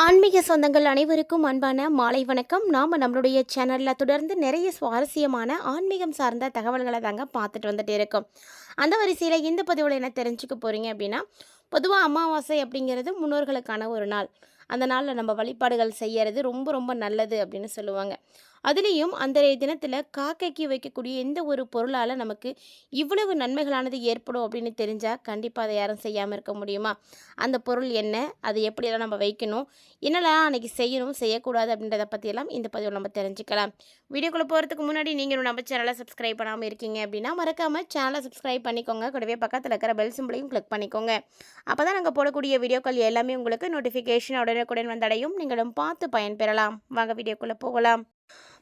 ஆன்மீக சொந்தங்கள் அனைவருக்கும் அன்பான மாலை வணக்கம். நாம் நம்மளுடைய சேனலில் தொடர்ந்து நிறைய சுவாரஸ்யமான ஆன்மீகம் சார்ந்த தகவல்களை தாங்க பார்த்துட்டு வந்துட்டு இருக்கோம். அந்த வரிசையில் இந்த பதிவில் என்ன தெரிஞ்சுக்க போகிறீங்க அப்படின்னா, பொதுவாக அமாவாசை அப்படிங்கிறது முன்னோர்களுக்கான ஒரு நாள். அந்த நாளில் நம்ம வழிபாடுகள் செய்கிறது ரொம்ப ரொம்ப நல்லது அப்படின்னு சொல்லுவாங்க. அதுலேயும் அந்த தினத்தில் காக்கைக்கு வைக்கக்கூடிய எந்த ஒரு பொருளால் நமக்கு இவ்வளவு நன்மைகளானது ஏற்படும் அப்படின்னு தெரிஞ்சால் கண்டிப்பாக அதை யாரும் செய்யாமல் இருக்க முடியுமா? அந்த பொருள் என்ன, அது எப்படியெல்லாம் நம்ம வைக்கணும், என்னெல்லாம் அன்றைக்கி செய்யணும் செய்யக்கூடாது அப்படின்றத பற்றியெல்லாம் இந்த பதிவில் நம்ம தெரிஞ்சுக்கலாம். வீடியோக்குள்ளே போகிறதுக்கு முன்னாடி நீங்களும் நம்ம சேனலை சப்ஸ்கிரைப் பண்ணாமல் இருக்கீங்க அப்படின்னா மறக்காமல் சேனலை சப்ஸ்கிரைப் பண்ணிக்கோங்க. கூடவே பக்கத்தில் இருக்கிற பெல் சிம்பிளையும் கிளிக் பண்ணிக்கோங்க. அப்போ தான் நாங்கள் போடக்கூடிய வீடியோக்கள் எல்லாமே உங்களுக்கு நோட்டிஃபிகேஷன் உடனுக்குடன் வந்தடையும். நீங்களும் பார்த்து பயன்பெறலாம். வாங்க வீடியோக்குள்ளே போகலாம்.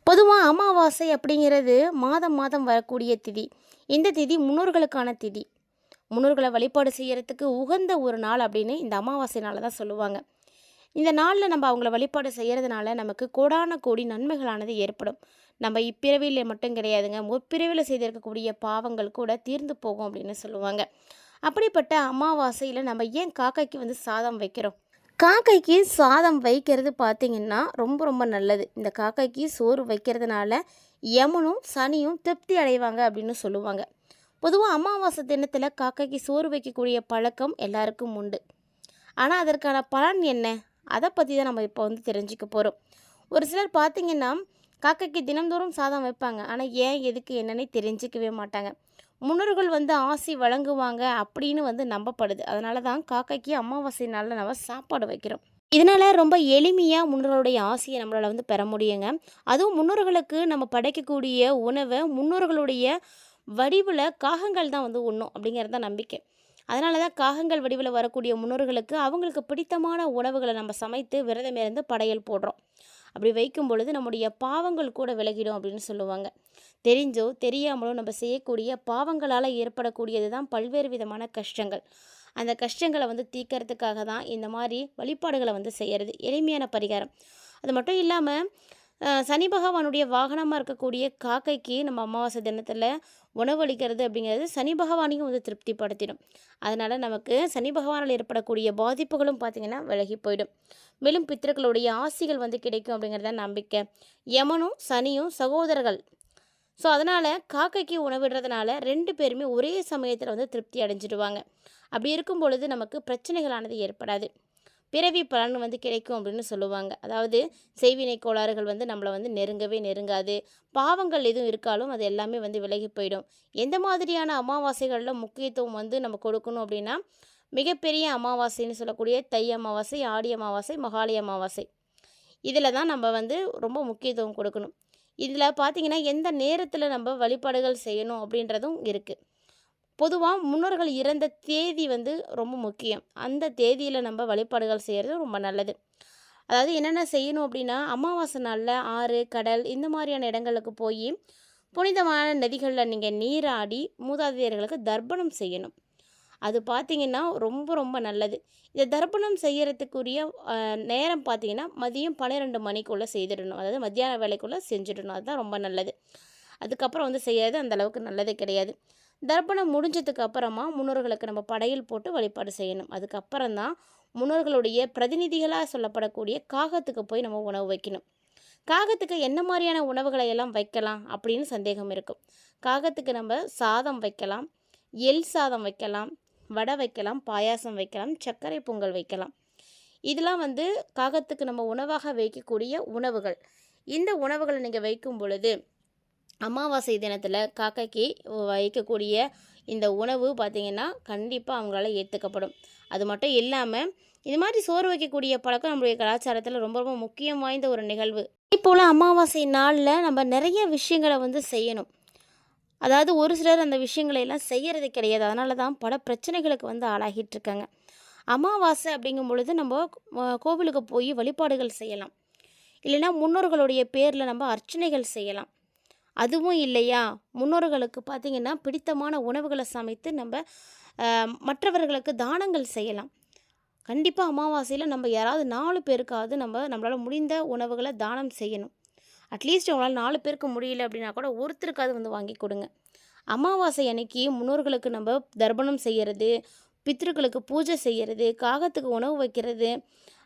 பொதுவாக அமாவாசை அப்படிங்கிறது மாதம் மாதம் வரக்கூடிய திதி. இந்த திதி முன்னோர்களுக்கான திதி. முன்னோர்களை வழிபாடு செய்கிறதுக்கு உகந்த ஒரு நாள் அப்படின்னு இந்த அமாவாசை நாளை தான் சொல்லுவாங்க. இந்த நாளில் நம்ம அவங்கள வழிபாடு செய்கிறதுனால நமக்கு கோடான கோடி நன்மைகளானது ஏற்படும். நம்ம இப்பிறவியில் மட்டும் கிடையாதுங்க, முற்பிறவியில் செய்திருக்கக்கூடிய பாவங்கள் கூட தீர்ந்து போகும் அப்படின்னு சொல்லுவாங்க. அப்படிப்பட்ட அமாவாசையில் நம்ம ஏன் காக்கைக்கு சாதம் வைக்கிறோம்? காக்கைக்கு சாதம் வைக்கிறது பார்த்திங்கன்னா ரொம்ப ரொம்ப நல்லது. இந்த காக்கைக்கு சோறு வைக்கிறதுனால யமனும் சனியும் திருப்தி அடைவாங்க அப்படின்னு சொல்லுவாங்க. பொதுவாக அமாவாசை தினத்தில் காக்கைக்கு சோறு வைக்கக்கூடிய பழக்கம் எல்லாருக்கும் உண்டு. ஆனால் அதற்கான பலன் என்ன, அதை பற்றி தான் நம்ம இப்போ தெரிஞ்சுக்க போகிறோம். ஒரு சிலர் பார்த்திங்கன்னா காக்கைக்கு தினந்தோறும் சாதம் வைப்பாங்க. ஆனால் ஏன் எதுக்கு என்னன்னே தெரிஞ்சிக்கவே மாட்டாங்க. முன்னோர்கள் ஆசி வழங்குவாங்க அப்படின்னு நம்பப்படுது. அதனால தான் காக்கைக்கு அமாவாசை நாளில் நம்ம சாப்பாடு வைக்கிறோம். இதனால் ரொம்ப எளிமையாக முன்னோர்களுடைய ஆசையை நம்மளால் பெற முடியுங்க. அதுவும் முன்னோர்களுக்கு நம்ம படைக்கக்கூடிய உணவை முன்னோர்களுடைய வடிவில் காகங்கள் தான் உண்ணும் அப்படிங்கிறது தான் நம்பிக்கை. அதனால தான் காகங்கள் வடிவில் வரக்கூடிய முன்னோர்களுக்கு அவங்களுக்கு பிடித்தமான உணவுகளை நம்ம சமைத்து விரதமிருந்து படையல் போடுறோம். அப்படி வைக்கும் பொழுது நம்முடைய பாவங்கள் கூட விலகிடும் அப்படின்னு சொல்லுவாங்க. தெரிஞ்சோ தெரியாமலோ நம்ம செய்யக்கூடிய பாவங்களால் ஏற்படக்கூடியது தான் பல்வேறு விதமான கஷ்டங்கள். அந்த கஷ்டங்களை தீர்க்கறதுக்காக தான் இந்த மாதிரி வழிபாடுகளை செய்கிறது எளிமையான பரிகாரம். அது மட்டும் இல்லாமல் சனி பகவானுடைய வாகனமாக இருக்கக்கூடிய காக்கைக்கு நம்ம அமாவாசை தினத்தில் உணவளிக்கிறது அப்படிங்கிறது சனி பகவானையும் திருப்திப்படுத்திடும். அதனால் நமக்கு சனி பகவானால் ஏற்படக்கூடிய பாதிப்புகளும் பார்த்திங்கன்னா விலகி போயிடும். மேலும் பித்தர்களுடைய ஆசிகள் கிடைக்கும் அப்படிங்கிறத நம்பிக்கை. யமனும் சனியும் சகோதரர்கள். ஸோ அதனால் காக்கைக்கு உணவிடுறதுனால 2 பேருமே ஒரே சமயத்தில் திருப்தி அடைஞ்சிடுவாங்க. அப்படி இருக்கும் பொழுது நமக்கு பிரச்சனைகளானது ஏற்படாது. பிறவி பலன் கிடைக்கும் அப்படின்னு சொல்லுவாங்க. அதாவது செய்வினை கோளாறுகள் நம்மளை நெருங்கவே நெருங்காது. பாவங்கள் எதுவும் இருக்காலும் அது எல்லாமே விலகி போயிடும். எந்த மாதிரியான அமாவாசைகளில் முக்கியத்துவம் நம்ம கொடுக்கணும் அப்படின்னா, மிகப்பெரிய அமாவாசைன்னு சொல்லக்கூடிய தை அமாவாசை, ஆடி அமாவாசை, மகாலி அமாவாசை, இதில் தான் நம்ம ரொம்ப முக்கியத்துவம் கொடுக்கணும். இதில் பார்த்திங்கன்னா எந்த நேரத்தில் நம்ம வழிபாடுகள் செய்யணும் அப்படின்றதும் இருக்குது. பொதுவாக முன்னோர்கள் இறந்த தேதி ரொம்ப முக்கியம். அந்த தேதியில் நம்ம வழிபாடுகள் செய்கிறது ரொம்ப நல்லது. அதாவது என்னென்ன செய்யணும் அப்படின்னா, அமாவாசை நாளில் ஆறு, கடல் இந்த மாதிரியான இடங்களுக்கு போய் புனிதமான நதிகளில் நீங்கள் நீராடி மூதாதையர்களுக்கு தர்ப்பணம் செய்யணும். அது பார்த்திங்கன்னா ரொம்ப ரொம்ப நல்லது. இந்த தர்ப்பணம் செய்கிறதுக்குரிய நேரம் பார்த்திங்கன்னா மதியம் 12 மணிக்குள்ளே செய்திடணும். அதாவது மத்தியான வேலைக்குள்ளே செஞ்சிடணும். அதுதான் ரொம்ப நல்லது. அதுக்கப்புறம் செய்கிறது அந்தளவுக்கு நல்லது கிடையாது. தர்ப்பணம் முடிஞ்சதுக்கு அப்புறமா முன்னோர்களுக்கு நம்ம படையல் போட்டு வழிபாடு செய்யணும். அதுக்கப்புறம் தான் முன்னோர்களுடைய பிரதிநிதிகளாக சொல்லப்படக்கூடிய காகத்துக்கு போய் நம்ம உணவு வைக்கணும். காகத்துக்கு என்ன மாதிரியான உணவுகளை எல்லாம் வைக்கலாம் அப்படின்னு சந்தேகம் இருக்கும். காகத்துக்கு நம்ம சாதம் வைக்கலாம், எள் சாதம் வைக்கலாம், வடை வைக்கலாம், பாயாசம் வைக்கலாம், சர்க்கரை பொங்கல் வைக்கலாம். இதெல்லாம் காகத்துக்கு நம்ம உணவாக வைக்கக்கூடிய உணவுகள். இந்த உணவுகளை நீங்கள் வைக்கும் பொழுது அமாவாசை தினத்தில் காக்கைக்கு வைக்கக்கூடிய இந்த உணவு பார்த்திங்கன்னா கண்டிப்பாக அவங்களால ஏற்றுக்கப்படும். அது மட்டும் இல்லாமல் இது மாதிரி சோறு வைக்கக்கூடிய பழக்கம் நம்மளுடைய கலாச்சாரத்தில் ரொம்ப ரொம்ப முக்கியம் வாய்ந்த ஒரு நிகழ்வு. இப்போல அமாவாசை நாளில் நம்ம நிறைய விஷயங்களை செய்யணும். அதாவது ஒரு சிலர் அந்த விஷயங்களை எல்லாம் செய்கிறது கிடையாது. அதனால தான் பல பிரச்சனைகளுக்கு ஆளாகிட்டு இருக்காங்க. அமாவாசை அப்படிங்கும் பொழுது நம்ம கோவிலுக்கு போய் வழிபாடுகள் செய்யலாம். இல்லைன்னா முன்னோர்களுடைய பேரில் நம்ம அர்ச்சனைகள் செய்யலாம். அதுவும் இல்லையா, முன்னோர்களுக்கு பார்த்திங்கன்னா பிடித்தமான உணவுகளை சமைத்து நம்ம மற்றவர்களுக்கு தானங்கள் செய்யலாம். கண்டிப்பாக அமாவாசையில் நம்ம யாராவது 4 பேருக்காவது நம்மளால் முடிந்த உணவுகளை தானம் செய்யணும். அட்லீஸ்ட் உங்களால் 4 பேருக்கு முடியல அப்படின்னா கூட ஒருத்தருக்காவது வாங்கி கொடுங்க. அமாவாசை அன்னைக்கு முன்னோர்களுக்கு நம்ம தர்ப்பணம் செய்கிறது, பித்ருக்களுக்கு பூஜை செய்கிறது, காகத்துக்கு உணவு வைக்கிறது,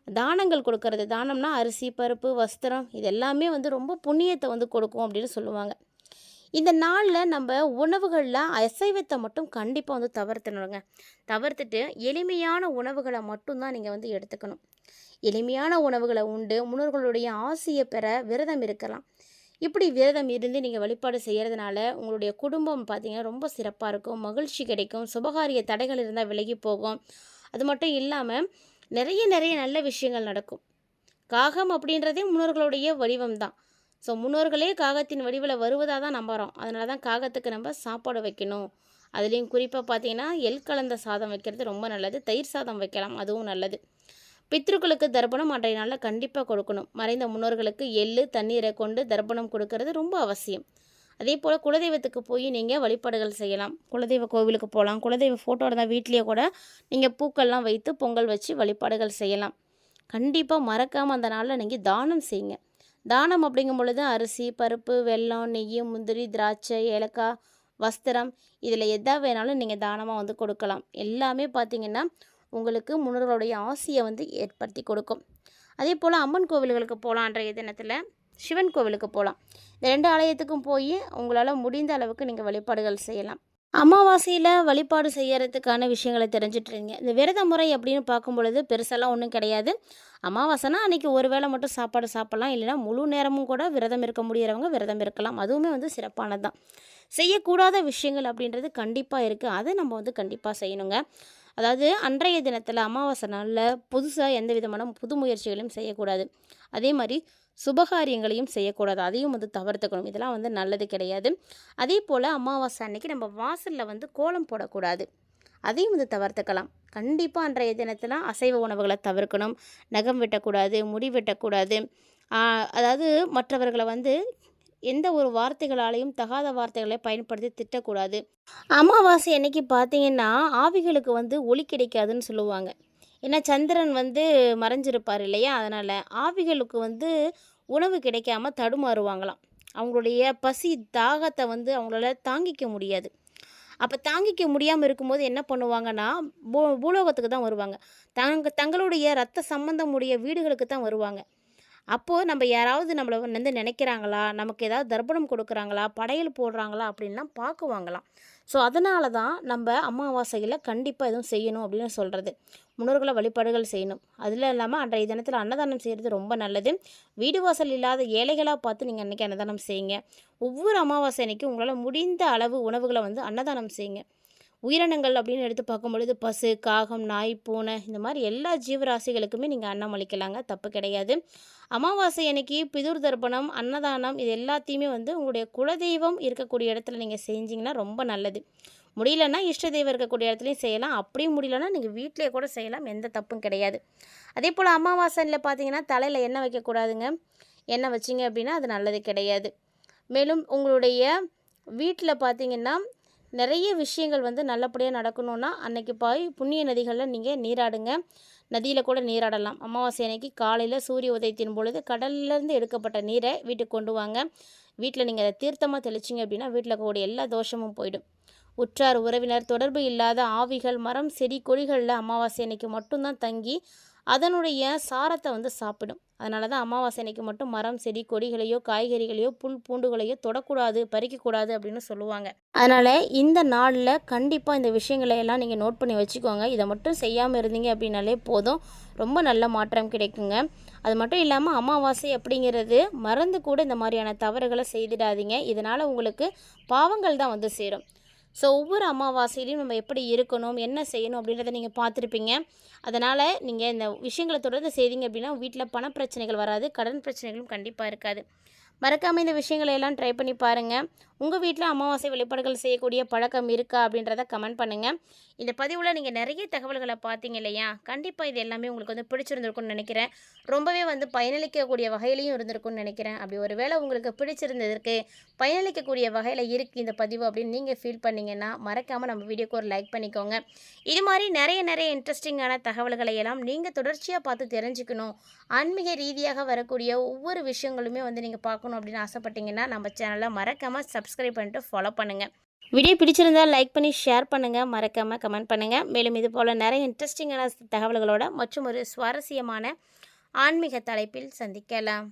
தானங்கள் கொடுக்கறது. தானம்னா அரிசி, பருப்பு, வஸ்திரம் இது எல்லாமே வந்து ரொம்ப புண்ணியத்தை வந்து கொடுக்கும் அப்படின்னு சொல்லுவாங்க. இந்த நாளில் நம்ம உணவுகளில் அசைவத்தை மட்டும் கண்டிப்பாக வந்து தவிர்த்துணுங்க. தவிர்த்துட்டு எளிமையான உணவுகளை மட்டும்தான் நீங்கள் வந்து எடுத்துக்கணும். எளிமையான உணவுகளை உண்டு முன்னோர்களுடைய ஆசையை பெற விரதம் இருக்கலாம். இப்படி விரதம் இருந்து நீங்கள் வழிபாடு செய்கிறதுனால உங்களுடைய குடும்பம் பார்த்திங்கன்னா ரொம்ப சிறப்பாக இருக்கும், மகிழ்ச்சி கிடைக்கும், சுபகாரிய தடைகள் இருந்தால் விலகி போகும். அது மட்டும் இல்லாமல் நிறைய நிறைய நல்ல விஷயங்கள் நடக்கும். காகம் அப்படின்றதே முன்னோர்களுடைய வடிவம் தான். ஸோ முன்னோர்களே காகத்தின் வடிவில் வருவதாக தான் நம்புகிறோம். அதனால தான் காகத்துக்கு நம்ம சாப்பாடு வைக்கணும். அதுலேயும் குறிப்பாக பார்த்தீங்கன்னா எள் கலந்த சாதம் வைக்கிறது ரொம்ப நல்லது. தயிர் சாதம் வைக்கலாம், அதுவும் நல்லது. பித்ருக்களுக்கு தர்ப்பணம் அன்றைய நாளில் கண்டிப்பாக கொடுக்கணும். மறைந்த முன்னோர்களுக்கு எள்ளு தண்ணீரை கொண்டு தர்ப்பணம் கொடுக்கறது ரொம்ப அவசியம். அதே போல் குலதெய்வத்துக்கு போய் நீங்கள் வழிபாடுகள் செய்யலாம். குலதெய்வ கோவிலுக்கு போகலாம். குலதெய்வ ஃபோட்டோ இருந்தால் வீட்லேயே கூட நீங்கள் பூக்கள்லாம் வைத்து பொங்கல் வச்சு வழிபாடுகள் செய்யலாம். கண்டிப்பாக மறக்காமல் அந்த நாளில் நீங்கள் தானம் செய்யுங்க. தானம் அப்படிங்கும் பொழுது அரிசி, பருப்பு, வெல்லம், நெய், முந்திரி, திராட்சை, ஏலக்காய், வஸ்திரம் இதில் எதா வேணாலும் நீங்கள் தானமாக வந்து கொடுக்கலாம். எல்லாமே பார்த்திங்கன்னா உங்களுக்கு முன்னோர்களுடைய ஆசையை வந்து ஏற்படுத்தி கொடுக்கும். அதே போல் அம்மன் கோவில்களுக்கு போகலாம். அன்றைய தினத்தில் சிவன் கோவிலுக்கு போகலாம். இந்த 2 ஆலயத்துக்கும் போய் உங்களால் முடிந்த அளவுக்கு நீங்கள் வழிபாடுகள் செய்யலாம். அமாவாசையில் வழிபாடு செய்யறதுக்கான விஷயங்களை தெரிஞ்சிட்ருங்க. இந்த விரத முறை அப்படின்னு பார்க்கும் பொழுது பெருசெல்லாம் ஒன்றும் கிடையாது. அமாவாசைனா அன்றைக்கி ஒரு வேளை மட்டும் சாப்பாடு சாப்பிட்லாம். இல்லைனா முழு நேரமும் கூட விரதம் இருக்க முடிகிறவங்க விரதம் இருக்கலாம். அதுவுமே வந்து சிறப்பானது தான். செய்யக்கூடாத விஷயங்கள் அப்படின்றது கண்டிப்பாக இருக்குது. அதை நம்ம வந்து கண்டிப்பாக செய்யணுங்க. அதாவது அன்றைய தினத்தில் அமாவாசை நாளில் புதுசாக எந்த விதமான புது முயற்சிகளையும் செய்யக்கூடாது. அதே மாதிரி சுபகாரியங்களையும் செய்யக்கூடாது. அதையும் வந்து தவிர்த்துக்கணும். இதெல்லாம் வந்து நல்லது கிடையாது. அதே போல் அமாவாசை அன்னைக்கு நம்ம வாசலில் வந்து கோலம் போடக்கூடாது. அதையும் வந்து தவிர்த்துக்கலாம். கண்டிப்பாக அன்றைய தினத்தில் அசைவ உணவுகளை தவிர்க்கணும். நகம் வெட்டக்கூடாது, முடி வெட்டக்கூடாது. அதாவது மற்றவர்களை வந்து எந்த ஒரு வார்த்தைகளாலையும் தகாத வார்த்தைகளை பயன்படுத்தி திட்டக்கூடாது. அமாவாசை அன்னைக்கு பார்த்தீங்கன்னா ஆவிகளுக்கு வந்து ஒளி கிடைக்காதுன்னு சொல்லுவாங்க. ஏன்னா சந்திரன் வந்து மறைஞ்சிருப்பார் இல்லையா, அதனால் ஆவிகளுக்கு வந்து உணவு கிடைக்காம தடுமாறுவாங்களாம். அவங்களுடைய பசி தாகத்தை வந்து அவங்களால தாங்கிக்க முடியாது. அப்போ தாங்கிக்க முடியாமல் இருக்கும்போது என்ன பண்ணுவாங்கன்னா பூலோகத்துக்கு தான் வருவாங்க. தங்களுடைய ரத்த சம்பந்தமுடைய வீடுகளுக்கு தான் வருவாங்க. அப்போது நம்ம யாராவது நம்மளை வந்து நினைக்கிறாங்களா, நமக்கு ஏதாவது தர்ப்பணம் கொடுக்குறாங்களா, படையல் போடுறாங்களா அப்படின்லாம் பார்க்குவாங்களாம். ஸோ அதனால தான் நம்ம அமாவாசையில் கண்டிப்பாக எதுவும் செய்யணும் அப்படின்னு சொல்கிறது. முன்னோர்களை வழிபாடுகள் செய்யணும். அதில் இல்லாமல் அன்றைய தினத்தில் அன்னதானம் செய்கிறது ரொம்ப நல்லது. வீடு வாசல் இல்லாத ஏழைகளாக பார்த்து நீங்கள் அன்றைக்கி அன்னதானம் செய்யுங்க. ஒவ்வொரு அமாவாசை அன்றைக்கும் உங்களால் முடிந்த அளவு உணவுகளை வந்து அன்னதானம் செய்யுங்க. உயிரினங்கள் அப்படின்னு எடுத்து பார்க்கும்பொழுது பசு, காகம், நாய், பூனை இந்த மாதிரி எல்லா ஜீவராசிகளுக்குமே நீங்கள் அன்னம் அளிக்கலாங்க, தப்பு கிடையாது. அமாவாசை அன்னைக்கு பிதுர் தர்ப்பணம், அன்னதானம் இது எல்லாத்தையுமே வந்து உங்களுடைய குலதெய்வம் இருக்கக்கூடிய இடத்துல நீங்கள் செஞ்சிங்கன்னா ரொம்ப நல்லது. முடியலன்னா இஷ்ட தெய்வம் இருக்கக்கூடிய இடத்துலையும் செய்யலாம். அப்படியும் முடியலன்னா நீங்கள் வீட்டிலே கூட செய்யலாம், எந்த தப்பும் கிடையாது. அதே போல் அமாவாசையில் பார்த்தீங்கன்னா தலையில் எண்ணெய் வைக்கக்கூடாதுங்க. எண்ணெய் வச்சிங்க அப்படின்னா அது நல்லது கிடையாது. மேலும் உங்களுடைய வீட்டில் பார்த்தீங்கன்னா நிறைய விஷயங்கள் வந்து நல்லபடியாக நடக்கணும்னா அன்றைக்கி போய் புண்ணிய நதிகளில் நீங்கள் நீராடுங்க. நதியில் கூட நீராடலாம். அமாவாசை அன்னைக்கு காலையில் சூரிய உதயத்தின் பொழுது கடல்லேருந்து எடுக்கப்பட்ட நீரை வீட்டுக்கு கொண்டு வாங்க. வீட்டில் நீங்கள் அதை தீர்த்தமாக தெளிச்சிங்க அப்படின்னா வீட்டில் இருக்கக்கூடிய எல்லா தோஷமும் போயிடும். உற்றார் உறவினர் தொடர்பு இல்லாத ஆவிகள் மரம் செடி கொடிகளில் அமாவாசை அன்னைக்கு மட்டும்தான் தங்கி அதனுடைய சாரத்தை வந்து சாப்பிடும். அதனால தான் அமாவாசை அன்னைக்கு மட்டும் மரம் செடி கொடிகளையோ காய்கறிகளையோ புல் பூண்டுகளையோ தொடக்கூடாது, பறிக்கக்கூடாது அப்படின்னு சொல்லுவாங்க. அதனால் இந்த நாளில் கண்டிப்பாக இந்த விஷயங்களை எல்லாம் நீங்கள் நோட் பண்ணி வச்சுக்கோங்க. இதை மட்டும் செய்யாமல் இருந்தீங்க அப்படின்னாலே போதும், ரொம்ப நல்ல மாற்றம் கிடைக்குங்க. அது மட்டும் இல்லாமல் அமாவாசை அப்படிங்கிறது மறந்து கூட இந்த மாதிரியான தவறுகளை செய்திடாதீங்க. இதனால் உங்களுக்கு பாவங்கள் தான் வந்து சேரும். ஸோ ஒவ்வொரு அமாவாசையிலையும் நம்ம எப்படி இருக்கணும், என்ன செய்யணும் அப்படின்றத நீங்கள் பார்த்துருப்பீங்க. அதனால் நீங்கள் இந்த விஷயங்களை தொடர்ந்து செய்தீங்க அப்படின்னா வீட்டில் பணப்பிரச்சனைகள் வராது, கடன் பிரச்சனைகளும் கண்டிப்பாக இருக்காது. மறக்காமல் இந்த விஷயங்களை எல்லாம் ட்ரை பண்ணி பாருங்கள். உங்கள் வீட்டில் அமாவாசை வழிபாடுகள் செய்யக்கூடிய பழக்கம் இருக்கா அப்படின்றத கமெண்ட் பண்ணுங்கள். இந்த பதிவில் நீங்கள் நிறைய தகவல்களை பார்த்தீங்க இல்லையா, கண்டிப்பாக இது எல்லாமே உங்களுக்கு வந்து பிடிச்சிருந்துருக்குன்னு நினைக்கிறேன். ரொம்பவே வந்து பயனளிக்கக்கூடிய வகையிலையும் இருந்திருக்குன்னு நினைக்கிறேன். அப்படி ஒரு வேளை உங்களுக்கு பிடிச்சிருந்ததற்கு பயனளிக்கக்கூடிய வகையில் இருக்குது இந்த பதிவு அப்படின்னு நீங்கள் ஃபீல் பண்ணிங்கன்னா மறக்காமல் நம்ம வீடியோக்கு ஒரு லைக் பண்ணிக்கோங்க. இது மாதிரி நிறைய இன்ட்ரெஸ்டிங்கான தகவல்களை எல்லாம் நீங்கள் தொடர்ச்சியாக பார்த்து தெரிஞ்சுக்கணும், ஆன்மீக ரீதியாக வரக்கூடிய ஒவ்வொரு விஷயங்களுமே வந்து நீங்கள் பார்க்கணும் அப்படின்னு ஆசைப்பட்டீங்கன்னா நம்ம சேனலை மறக்காமல் சப்ஸ்கிரைப் பண்ணிட்டு ஃபாலோ பண்ணுங்கள். வீடியோ பிடிச்சிருந்தால் லைக் பண்ணி ஷேர் பண்ணுங்கள், மறக்காமல் கமெண்ட் பண்ணுங்கள். மேலும் இது போல் நிறைய இன்ட்ரெஸ்டிங்கான தகவல்களோட மற்றும் ஒரு சுவாரஸ்யமான ஆன்மீக தலைப்பில் சந்திக்கலாம்.